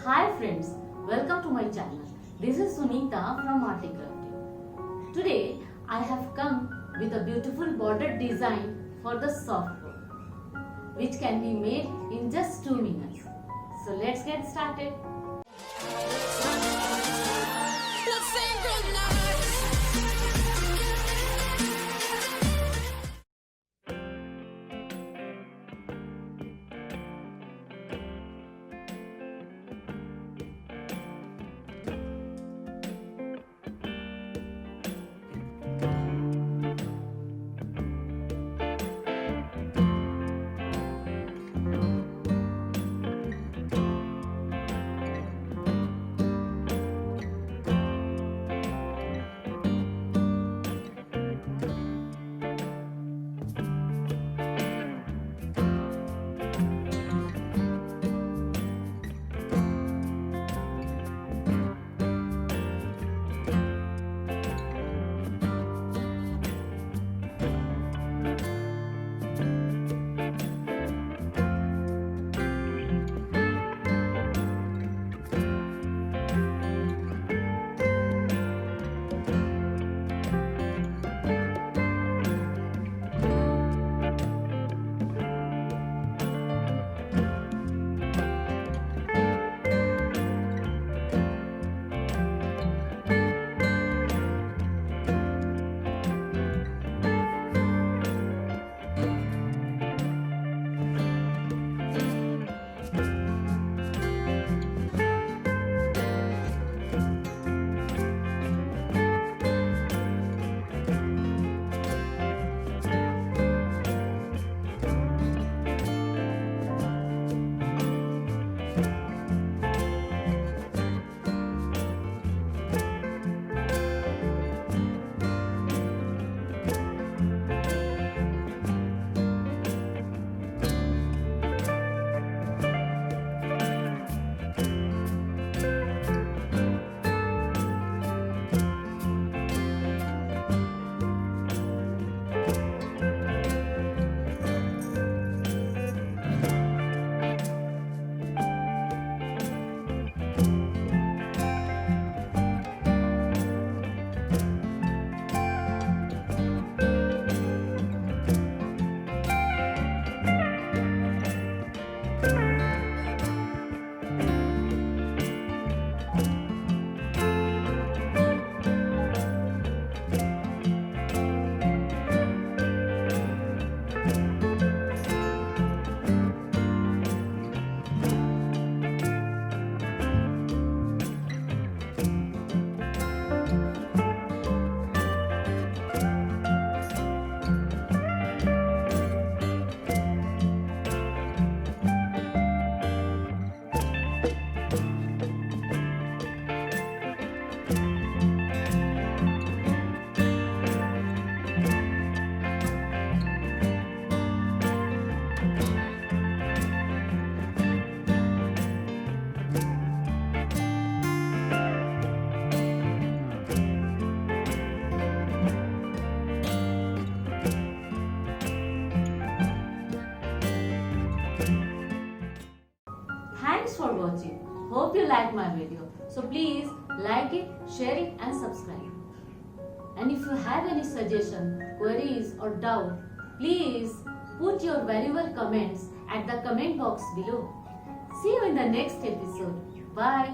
Hi friends, welcome to my channel. This is Sunita from ARTY KRAFTY. Today I have come with a beautiful border design for the soft board, which can be made in just 2 minutes. So let's get started. Thanks for watching. Hope you like my video. So please like it, share it and subscribe. And if you have any suggestion, queries or doubt, please put your valuable comments at the comment box below. See you in the next episode. Bye.